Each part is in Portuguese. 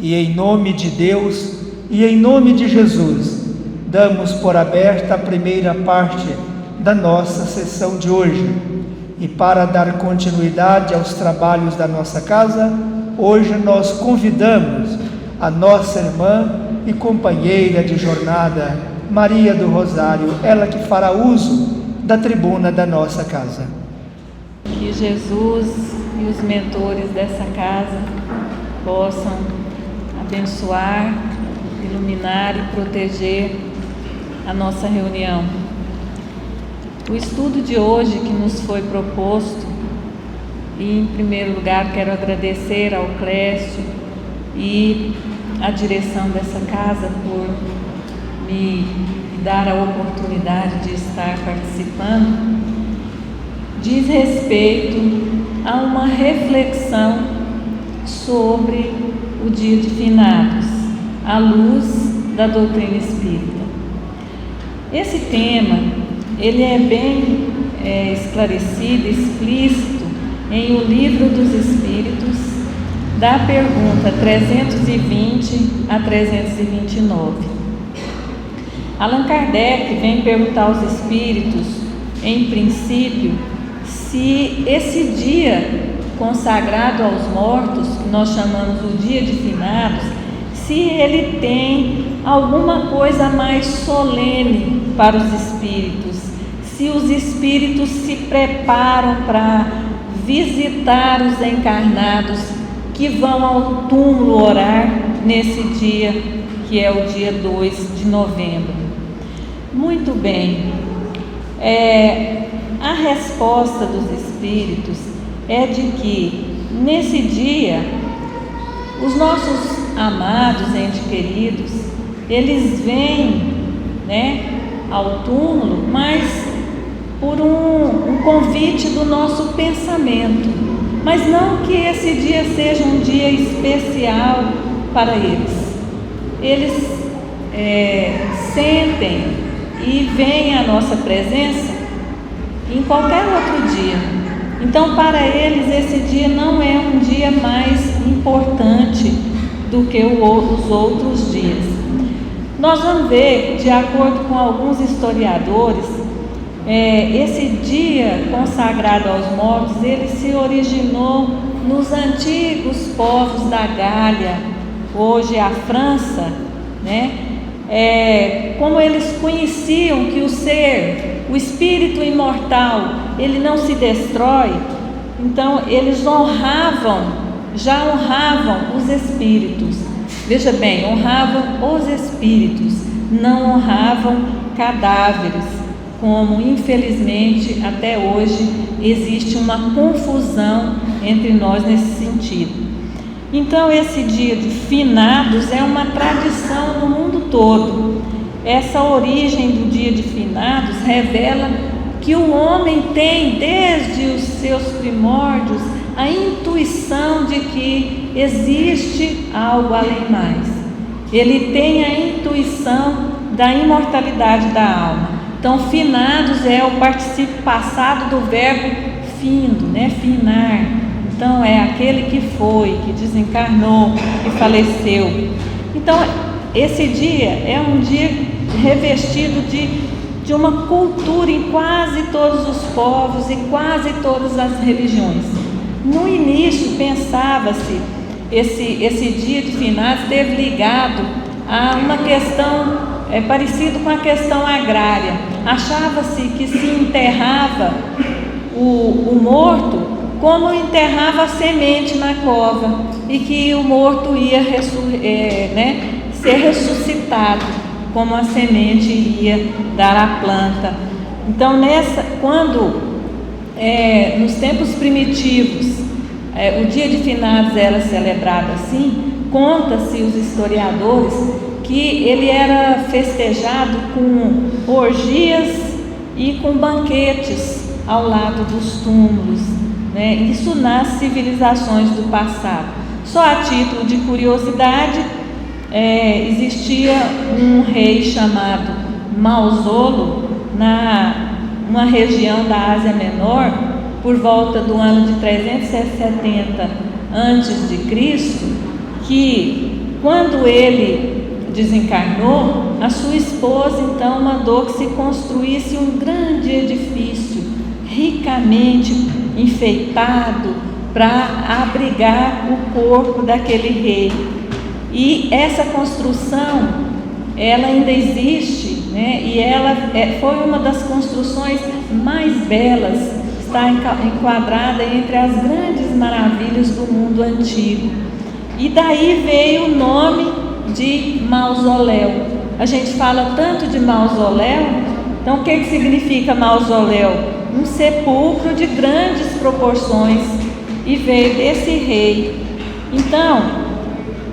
E em nome de Deus e em nome de Jesus, damos por aberta a primeira parte da nossa sessão de hoje. E para dar continuidade aos trabalhos da nossa casa, hoje nós convidamos a nossa irmã e companheira de jornada, Maria do Rosário, ela que fará uso da tribuna da nossa casa. Que Jesus e os mentores dessa casa possam abençoar, iluminar e proteger a nossa reunião. O estudo de hoje que nos foi proposto, e em primeiro lugar quero agradecer ao Clécio e à direção dessa casa por me dar a oportunidade de estar participando, diz respeito a uma reflexão sobre o dia de finados, à luz da doutrina espírita. Esse tema, ele é bem esclarecido, explícito em O Livro dos Espíritos, da pergunta 320 a 329. Allan Kardec vem perguntar aos espíritos, em princípio, se esse dia consagrado aos mortos, que nós chamamos o dia de finados, se ele tem alguma coisa mais solene para os espíritos, se os espíritos se preparam para visitar os encarnados que vão ao túmulo orar nesse dia, que é o dia 2 de novembro. Muito bem, a resposta dos espíritos é de que nesse dia os nossos amados entes queridos, eles vêm, ao túmulo, mas por um convite do nosso pensamento, mas não que esse dia seja um dia especial para eles. Eles sentem e veem a nossa presença em qualquer outro dia. Então, para eles, esse dia não é um dia mais importante do que os outros dias. Nós vamos ver, de acordo com alguns historiadores, esse dia consagrado aos mortos, ele se originou nos antigos povos da Gália, hoje a França, como eles conheciam que o ser, o espírito imortal, ele não se destrói, então eles já honravam os espíritos. Veja bem, honravam os espíritos, não honravam cadáveres, como infelizmente até hoje existe uma confusão entre nós nesse sentido. Então esse dia de finados é uma tradição no mundo todo. Essa origem do dia de finados revela que o homem tem desde os seus primórdios a intuição de que existe algo além mais. Ele tem a intuição da imortalidade da alma. Então, finados é o particípio passado do verbo findo, finar. Então, é aquele que foi, que desencarnou, que faleceu. Então, esse dia é um dia revestido de uma cultura em quase todos os povos e quase todas as religiões. No início, pensava-se, esse dia de finados esteve ligado a uma questão parecido com a questão agrária. Achava-se que se enterrava o morto como enterrava a semente na cova e que o morto ia ser ressuscitado, como a semente iria dar à planta. Então, nos tempos primitivos, o dia de finados era celebrado assim, conta-se os historiadores que ele era festejado com orgias e com banquetes ao lado dos túmulos, Isso nas civilizações do passado. Só a título de curiosidade, existia um rei chamado Mausolo numa região da Ásia Menor, por volta do ano de 370 a.C., que quando ele desencarnou, a sua esposa então mandou que se construísse um grande edifício, ricamente enfeitado, para abrigar o corpo daquele rei. E essa construção, ela ainda existe, né? E ela foi uma das construções mais belas, está enquadrada entre as grandes maravilhas do mundo antigo. E daí veio o nome de mausoléu. A gente fala tanto de mausoléu, então o que significa mausoléu? Um sepulcro de grandes proporções, e veio desse rei. Então,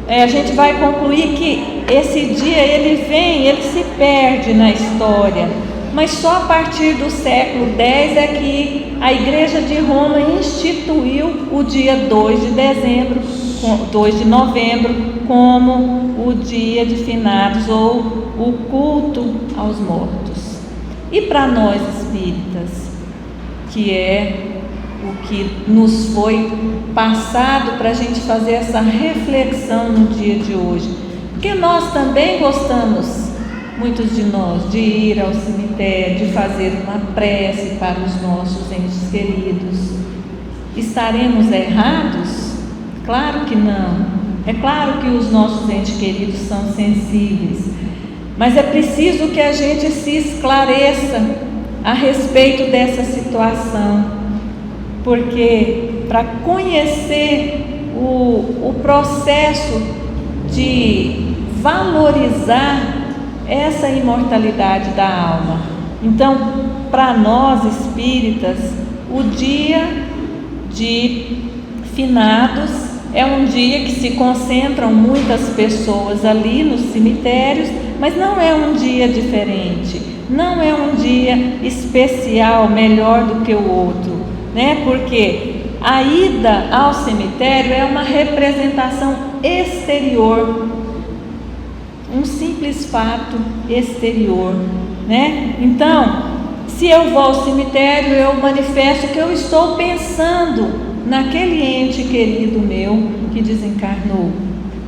a gente vai concluir que esse dia ele se perde na história, mas só a partir do século X é que a Igreja de Roma instituiu o dia 2 de novembro como o dia de finados, ou o culto aos mortos. E para nós espíritas, que é o que nos foi passado para a gente fazer essa reflexão no dia de hoje, porque nós também gostamos, muitos de nós, de ir ao cemitério, de fazer uma prece para os nossos entes queridos. Estaremos errados? Claro que não. É claro que os nossos entes queridos são sensíveis, mas é preciso que a gente se esclareça a respeito dessa situação, porque para conhecer o processo de valorizar essa imortalidade da alma. Então, para nós espíritas, o dia de finados é um dia que se concentram muitas pessoas ali nos cemitérios, mas não é um dia diferente, não é um dia especial, melhor do que o outro, né? Porque a ida ao cemitério é uma representação exterior, um simples fato exterior, né? Então, se eu vou ao cemitério, eu manifesto que eu estou pensando naquele ente querido meu que desencarnou,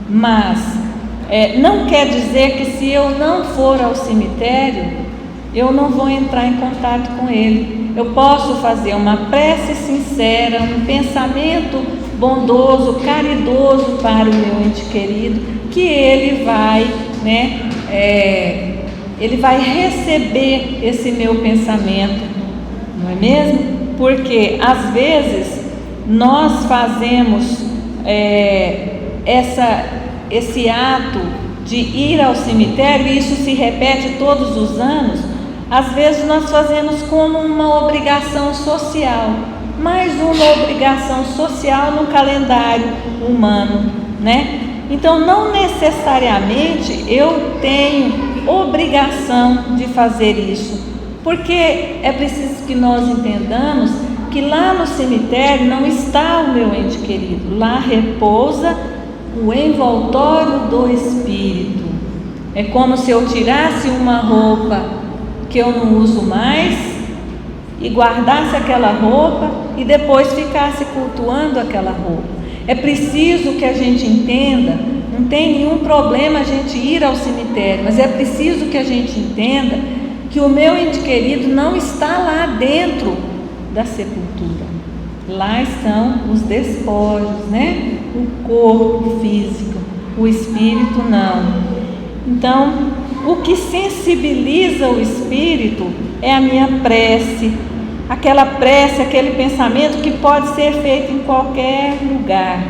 mas não quer dizer que se eu não for ao cemitério, eu não vou entrar em contato com ele. Eu posso fazer uma prece sincera, um pensamento bondoso, caridoso para o meu ente querido, que ele vai, ele vai receber esse meu pensamento, não é mesmo? Porque às vezes nós fazemos esse ato de ir ao cemitério, e isso se repete todos os anos. Às vezes nós fazemos como uma obrigação social, mais uma obrigação social no calendário humano, né? Então, não necessariamente eu tenho obrigação de fazer isso, porque é preciso que nós entendamos que lá no cemitério não está o meu ente querido, lá repousa o envoltório do espírito. É como se eu tirasse uma roupa que eu não uso mais e guardasse aquela roupa e depois ficasse cultuando aquela roupa. É preciso que a gente entenda, não tem nenhum problema a gente ir ao cemitério, mas é preciso que a gente entenda que o meu ente querido não está lá dentro da sepultura. Lá estão os despojos, né? O corpo físico, o espírito não. Então, o que sensibiliza o espírito é a minha prece, aquela prece, aquele pensamento que pode ser feito em qualquer lugar,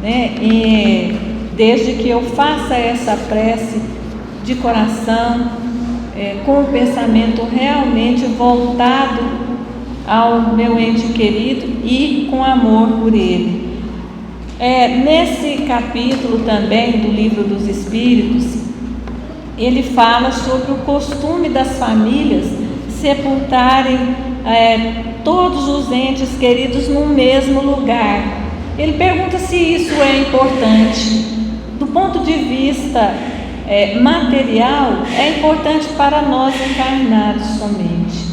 né? E desde que eu faça essa prece de coração, com o pensamento realmente voltado ao meu ente querido e com amor por ele. Nesse capítulo também do Livro dos Espíritos, ele fala sobre o costume das famílias sepultarem todos os entes queridos no mesmo lugar. Ele pergunta se isso é importante. Do ponto de vista material, é importante para nós encarnados somente,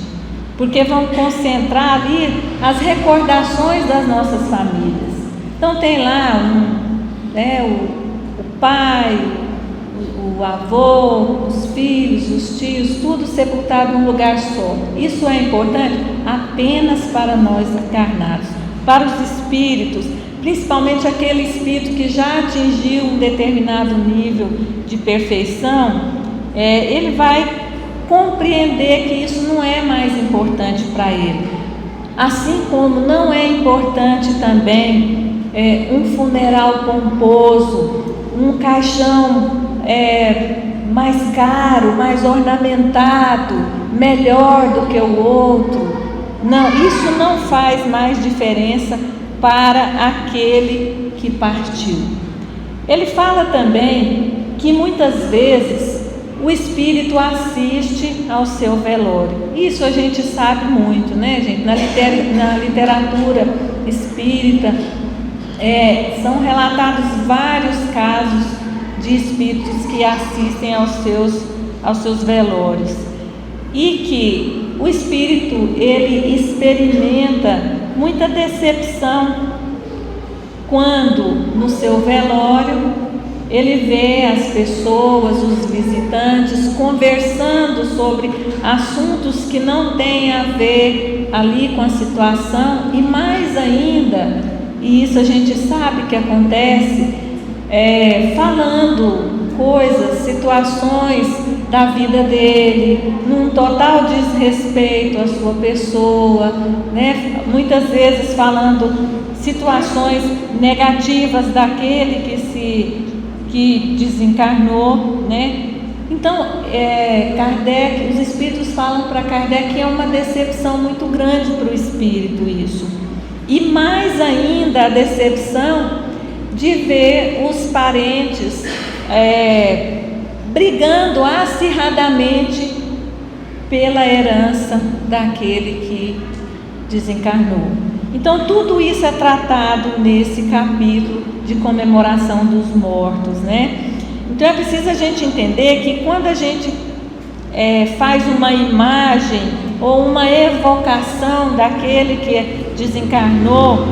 porque vão concentrar ali as recordações das nossas famílias. Então tem lá o pai, o avô, os filhos, os tios, tudo sepultado num lugar só. Isso é importante apenas para nós encarnados. Para os espíritos, principalmente aquele espírito que já atingiu um determinado nível de perfeição, ele vai compreender que isso não é mais importante para ele. Assim como não é importante também um funeral pomposo, um caixão mais caro, mais ornamentado, melhor do que o outro. Não, isso não faz mais diferença para aquele que partiu. Ele fala também que muitas vezes o espírito assiste ao seu velório. Isso a gente sabe muito, né, gente? Na literatura espírita são relatados vários casos de espíritos que assistem aos seus velórios. E que o espírito, ele experimenta muita decepção quando no seu velório ele vê as pessoas, os visitantes, conversando sobre assuntos que não têm a ver ali com a situação, e mais ainda, e isso a gente sabe que acontece, falando coisas, situações da vida dele, num total desrespeito à sua pessoa, né? Muitas vezes falando situações negativas daquele que desencarnou, né? Então, Kardec, os espíritos falam para Kardec que é uma decepção muito grande para o espírito isso. E mais ainda a decepção de ver os parentes brigando acirradamente pela herança daquele que desencarnou. Então tudo isso é tratado nesse capítulo de comemoração dos mortos, né? Então é preciso a gente entender que quando a gente faz uma imagem ou uma evocação daquele que desencarnou,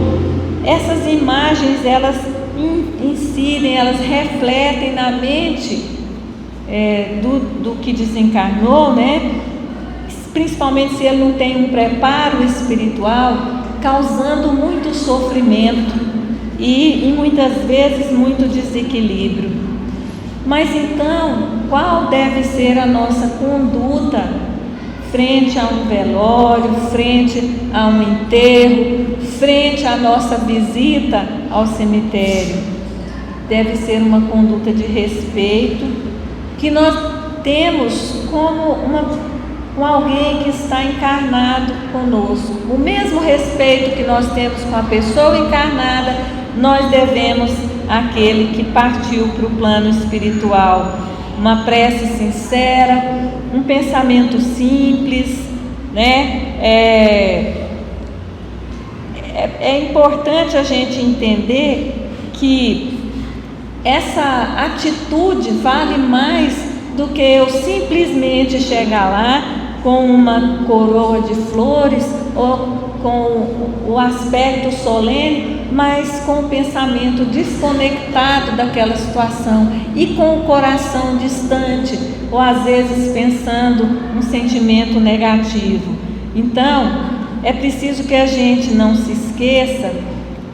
essas imagens elas incidem, elas refletem na mente do que desencarnou, né? Principalmente se ele não tem um preparo espiritual, causando muito sofrimento e muitas vezes muito desequilíbrio. Mas então, qual deve ser a nossa conduta frente a um velório, frente a um enterro, frente à nossa visita ao cemitério? Deve ser uma conduta de respeito, que nós temos com alguém que está encarnado conosco. O mesmo respeito que nós temos com a pessoa encarnada, nós devemos àquele que partiu para o plano espiritual. Uma prece sincera, um pensamento simples, né? É importante a gente entender que essa atitude vale mais do que eu simplesmente chegar lá com uma coroa de flores ou com o aspecto solene, mas com o pensamento desconectado daquela situação e com o coração distante, ou às vezes pensando um sentimento negativo. Então, é preciso que a gente não se esqueça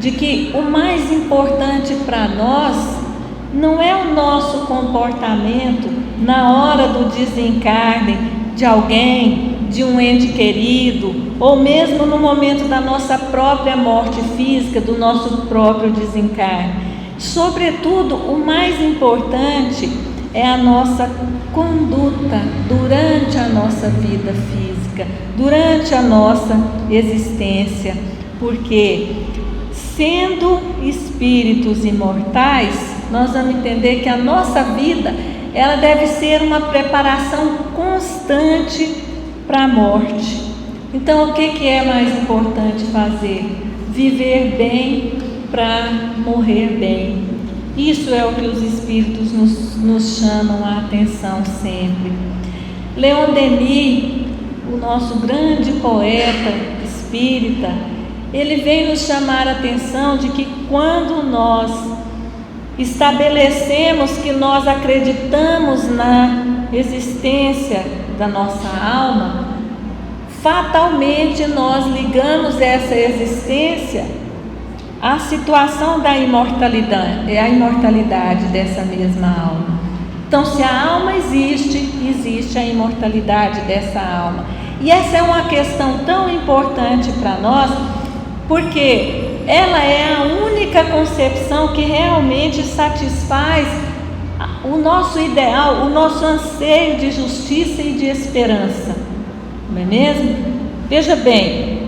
de que o mais importante para nós não é o nosso comportamento na hora do desencarne de alguém, de um ente querido, ou mesmo no momento da nossa própria morte física, do nosso próprio desencarne. Sobretudo, o mais importante é a nossa conduta durante a nossa vida física, durante a nossa existência, porque sendo espíritos imortais, nós vamos entender que a nossa vida, ela deve ser uma preparação constante para a morte. Então, o que é mais importante fazer? Viver bem para morrer bem. Isso é o que os espíritos nos chamam a atenção sempre. Leon Denis, o nosso grande poeta espírita, ele vem nos chamar a atenção de que quando nós estabelecemos que nós acreditamos na existência da nossa alma, fatalmente nós ligamos essa existência à situação da imortalidade, a imortalidade dessa mesma alma. Então, se a alma existe, existe a imortalidade dessa alma. E essa é uma questão tão importante para nós, porque ela é a única concepção que realmente satisfaz o nosso ideal, o nosso anseio de justiça e de esperança, não é mesmo? Veja bem,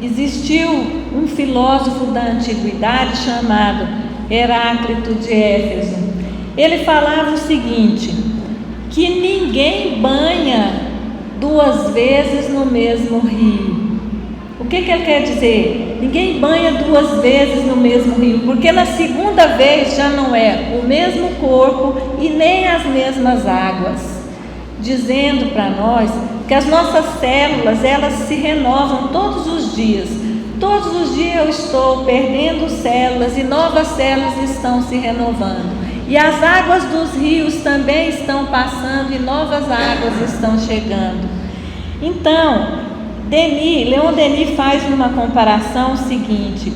existiu um filósofo da antiguidade chamado Heráclito de Éfeso. Ele falava o seguinte, que ninguém banha 2 vezes no mesmo rio. O que ele quer dizer? Ninguém banha 2 vezes no mesmo rio, porque na segunda vez já não é o mesmo corpo e nem as mesmas águas, dizendo para nós que as nossas células, elas se renovam todos os dias. Todos os dias eu estou perdendo células e novas células estão se renovando. E as águas dos rios também estão passando e novas águas estão chegando. Então, Leon Denis faz uma comparação o seguinte: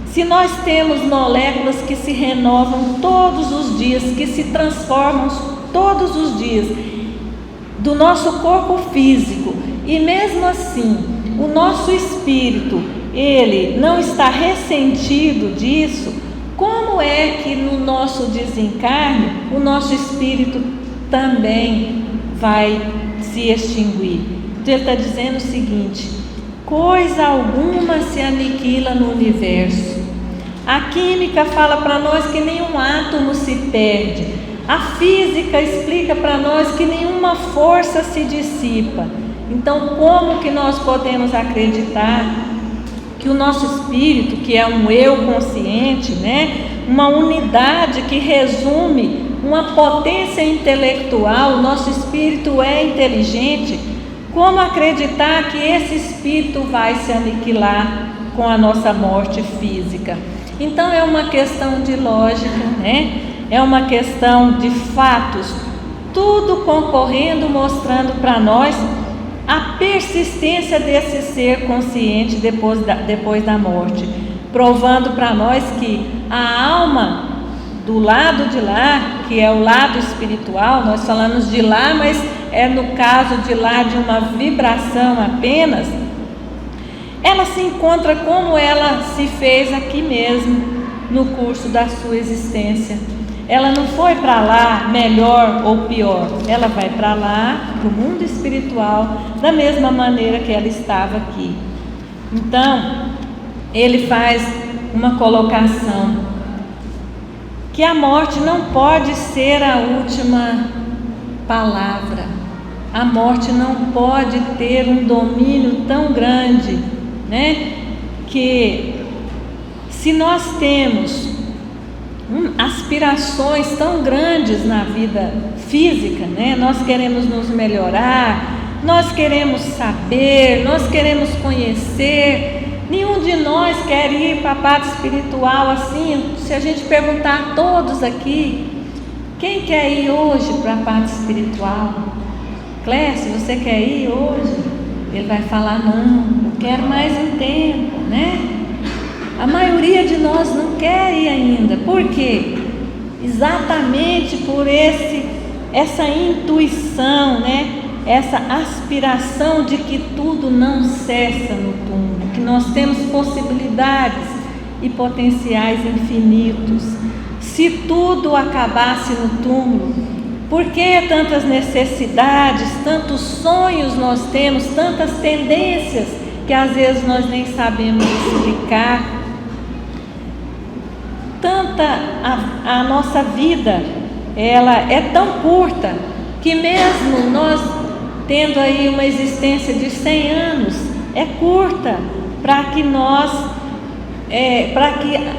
se nós temos moléculas que se renovam todos os dias, que se transformam todos os dias do nosso corpo físico, e mesmo assim o nosso espírito, ele não está ressentido disso, como é que no nosso desencarne o nosso espírito também vai se extinguir? Então ele está dizendo o seguinte: coisa alguma se aniquila no universo. A química fala para nós que nenhum átomo se perde. A física explica para nós que nenhuma força se dissipa. Então, como que nós podemos acreditar que o nosso espírito, que é um eu consciente, uma unidade que resume uma potência intelectual, o nosso espírito é inteligente, como acreditar que esse espírito vai se aniquilar com a nossa morte física? Então é uma questão de lógica, é uma questão de fatos, tudo concorrendo, mostrando para nós a persistência desse ser consciente depois da morte, provando para nós que a alma do lado de lá, que é o lado espiritual, nós falamos de lá, mas é no caso de lá de uma vibração apenas, ela se encontra como ela se fez aqui mesmo, no curso da sua existência. Ela não foi para lá melhor ou pior, ela vai para lá, para o mundo espiritual, da mesma maneira que ela estava aqui. Então, ele faz uma colocação, que a morte não pode ser a última palavra. A morte não pode ter um domínio tão grande, que se nós temos aspirações tão grandes na vida física, nós queremos nos melhorar, nós queremos saber, nós queremos conhecer. Nenhum de nós quer ir para a parte espiritual assim. Se a gente perguntar a todos aqui, quem quer ir hoje para a parte espiritual? Clécio, você quer ir hoje? Ele vai falar, não, eu quero mais um tempo, A maioria de nós não quer ir ainda. Por quê? Exatamente por essa intuição, essa aspiração de que tudo não cessa no túmulo, que nós temos possibilidades e potenciais infinitos. Se tudo acabasse no túmulo, por que tantas necessidades, tantos sonhos nós temos, tantas tendências que às vezes nós nem sabemos explicar? A nossa vida, ela é tão curta que mesmo nós tendo aí uma existência de 100 anos, é curta para que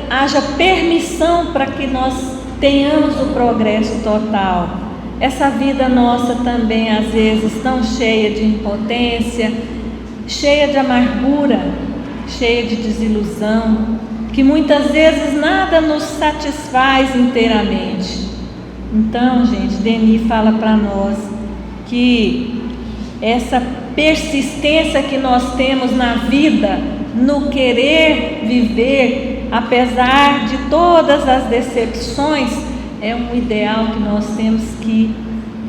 haja permissão para que nós tenhamos o progresso total. Essa vida nossa também às vezes tão cheia de impotência, cheia de amargura, cheia de desilusão, que muitas vezes nada nos satisfaz inteiramente. Então, gente, Denis fala para nós que essa persistência que nós temos na vida, no querer viver, apesar de todas as decepções, é um ideal que nós temos que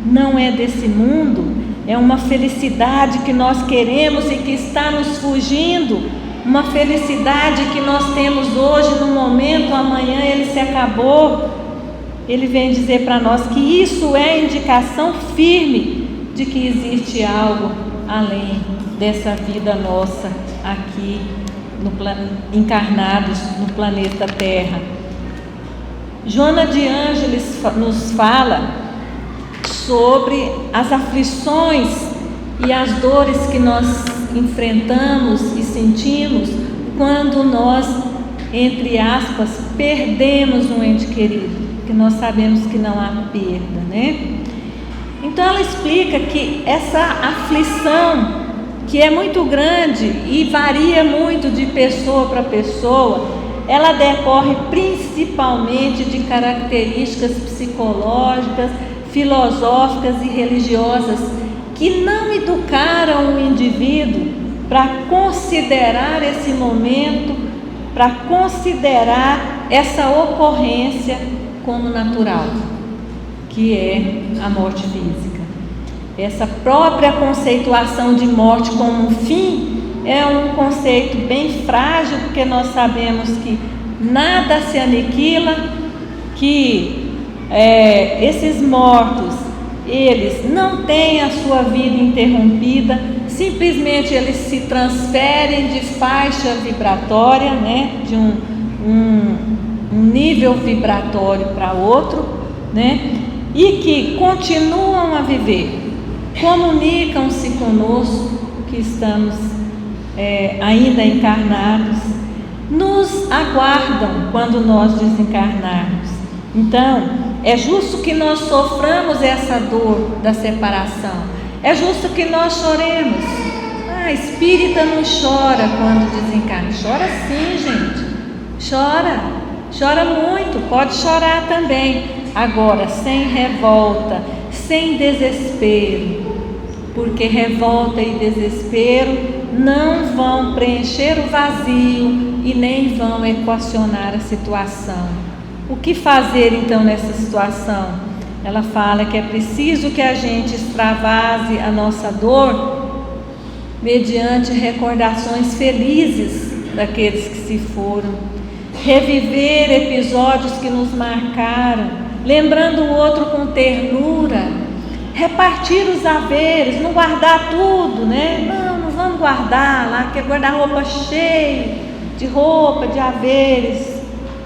não é desse mundo, é uma felicidade que nós queremos e que está nos fugindo, uma felicidade que nós temos hoje no momento, amanhã ele se acabou. Ele vem dizer para nós que isso é indicação firme de que existe algo além dessa vida nossa aqui encarnados no planeta Terra. Joana de Ângeles nos fala sobre as aflições e as dores que nós enfrentamos e sentimos quando nós, entre aspas, perdemos um ente querido, que nós sabemos que não há perda, né? Então ela explica que essa aflição, que é muito grande e varia muito de pessoa para pessoa, ela decorre principalmente de características psicológicas, filosóficas e religiosas que não educaram o indivíduo para considerar esse momento, para considerar essa ocorrência como natural, que é a morte física. Essa própria conceituação de morte como um fim é um conceito bem frágil, porque nós sabemos que nada se aniquila, que esses mortos, eles não têm a sua vida interrompida, simplesmente eles se transferem de faixa vibratória, né, de um nível vibratório para outro, né, e que continuam a viver, comunicam-se conosco que estamos ainda encarnados, nos aguardam quando nós desencarnarmos. Então, é justo que nós soframos essa dor da separação, é justo que nós choremos. Espírita não chora quando desencarna. Chora sim, gente, chora muito, pode chorar também, agora sem revolta, sem desespero, porque revolta e desespero não vão preencher o vazio e nem vão equacionar a situação. O que fazer então nessa situação? Ela fala que é preciso que a gente extravase a nossa dor mediante recordações felizes daqueles que se foram, reviver episódios que nos marcaram, lembrando o outro com ternura, repartir os haveres, não guardar tudo, né? Não vamos guardar lá, que é guarda-roupa cheio de roupa, de haveres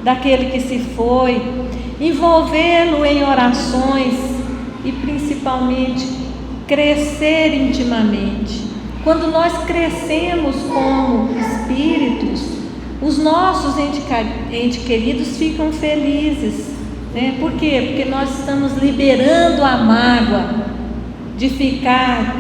daquele que se foi, envolvê-lo em orações e principalmente crescer intimamente. Quando nós crescemos como espíritos, os nossos entes queridos ficam felizes, né? Por quê? Porque nós estamos liberando a mágoa de ficar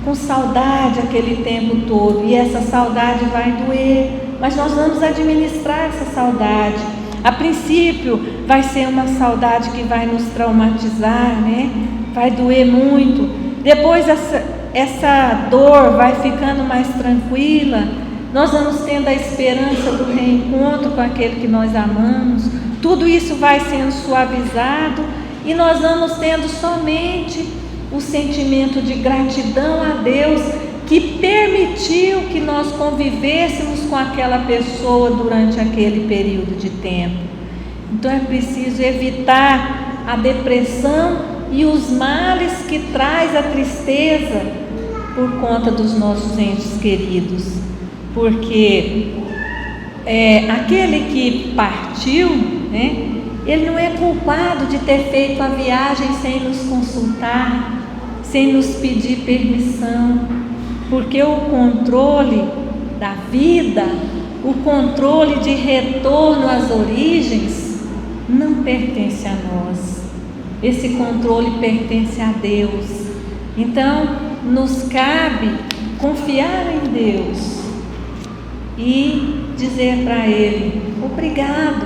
com saudade aquele tempo todo, e essa saudade vai doer, mas nós vamos administrar essa saudade. A princípio vai ser uma saudade que vai nos traumatizar, né? Vai doer muito. Depois essa dor vai ficando mais tranquila. Nós vamos tendo a esperança do reencontro com aquele que nós amamos. Tudo isso vai sendo suavizado e nós vamos tendo somente o sentimento de gratidão a Deus que permitiu que nós convivêssemos com aquela pessoa durante aquele período de tempo. Então é preciso evitar a depressão e os males que traz a tristeza por conta dos nossos entes queridos, porque aquele que partiu, né, ele não é culpado de ter feito a viagem sem nos consultar, sem nos pedir permissão, porque o controle da vida, o controle de retorno às origens, não pertence a nós. Esse controle pertence a Deus. Então, nos cabe confiar em Deus e dizer para Ele: obrigado,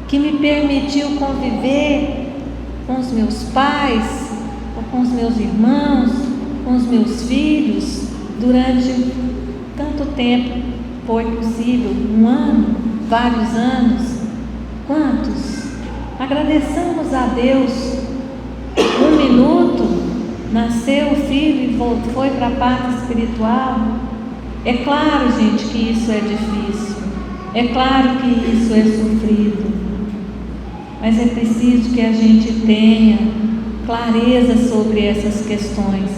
que me permitiu conviver com os meus pais, ou com os meus irmãos, com os meus filhos, durante tanto tempo foi possível, 1 ano, vários anos. Quantos? Agradeçamos a Deus. 1 minuto, nasceu o filho e foi para a pátria espiritual. É claro, gente, que isso é difícil. É claro que isso é sofrido. Mas é preciso que a gente tenha clareza sobre essas questões,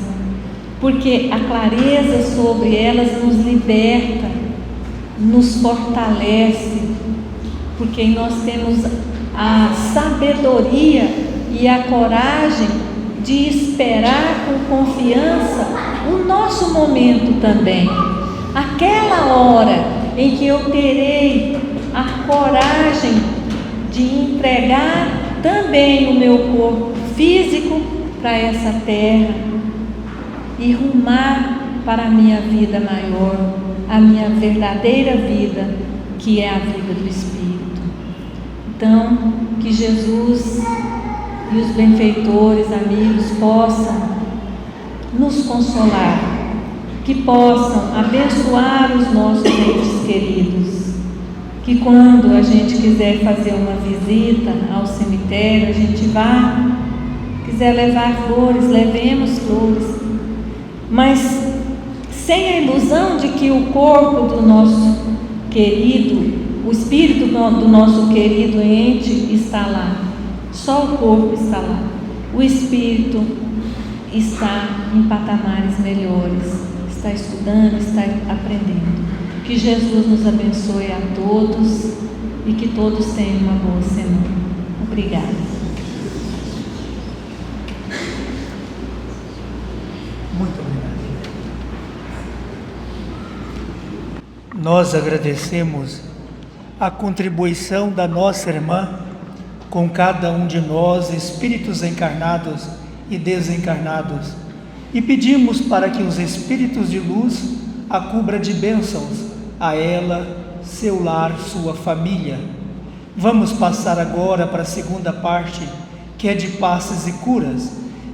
porque a clareza sobre elas nos liberta, nos fortalece, porque nós temos a sabedoria e a coragem de esperar com confiança o nosso momento também, aquela hora em que eu terei a coragem de entregar também o meu corpo físico para essa terra e rumar para a minha vida maior, a minha verdadeira vida, que é a vida do Espírito. Então, que Jesus e os benfeitores, amigos, possam nos consolar, que possam abençoar os nossos entes queridos, que quando a gente quiser fazer uma visita ao cemitério, a gente vá, quiser levar flores, levemos flores, mas sem a ilusão de que o corpo do nosso querido, o espírito do nosso querido ente está lá. Só o corpo está lá. O espírito está em patamares melhores, está estudando, está aprendendo. Que Jesus nos abençoe a todos e que todos tenham uma boa semana. Obrigada. Muito obrigado. Nós agradecemos a contribuição da nossa irmã com cada um de nós, espíritos encarnados e desencarnados, e pedimos para que os espíritos de luz a cubra de bênçãos a ela, seu lar, sua família. Vamos passar agora para a segunda parte, que é de passes e curas.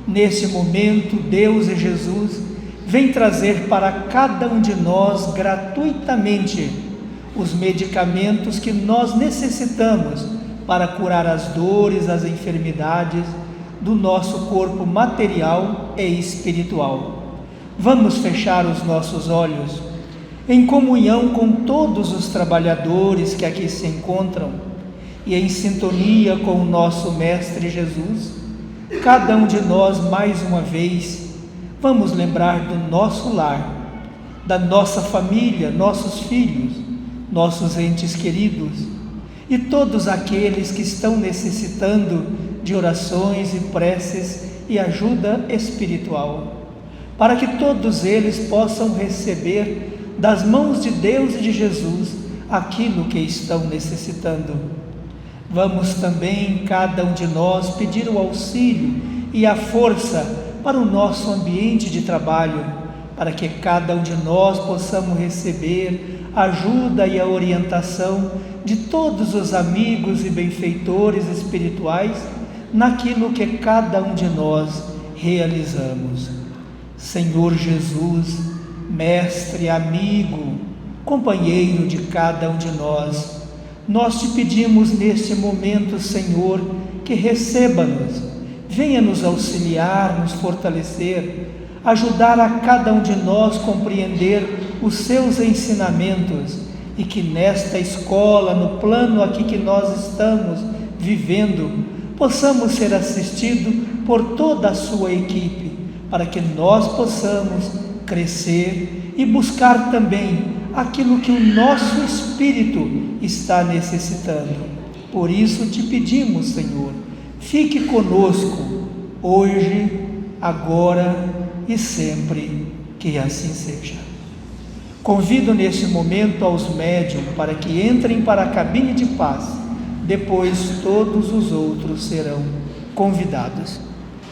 Neste momento, Deus e Jesus vêm trazer para cada um de nós gratuitamente os medicamentos que nós necessitamos para curar as dores, as enfermidades do nosso corpo material e espiritual. Vamos fechar os nossos olhos em comunhão com todos os trabalhadores que aqui se encontram e em sintonia com o nosso Mestre Jesus. Cada um de nós, mais uma vez, vamos lembrar do nosso lar, da nossa família, nossos filhos, nossos entes queridos e todos aqueles que estão necessitando de orações e preces e ajuda espiritual, para que todos eles possam receber das mãos de Deus e de Jesus aquilo que estão necessitando. Vamos também, cada um de nós, pedir o auxílio e a força para o nosso ambiente de trabalho, para que cada um de nós possamos receber a ajuda e a orientação de todos os amigos e benfeitores espirituais naquilo que cada um de nós realizamos. Senhor Jesus, Mestre, amigo, companheiro de cada um de nós, nós te pedimos neste momento, Senhor, que receba-nos, venha nos auxiliar, nos fortalecer, ajudar a cada um de nós compreender os seus ensinamentos e que nesta escola, no plano aqui que nós estamos vivendo, possamos ser assistidos por toda a sua equipe, para que nós possamos crescer e buscar também aquilo que o nosso espírito está necessitando. Por isso te pedimos, Senhor, fique conosco hoje, agora e sempre, que assim seja. Convido neste momento aos médiuns para que entrem para a cabine de paz, depois todos os outros serão convidados.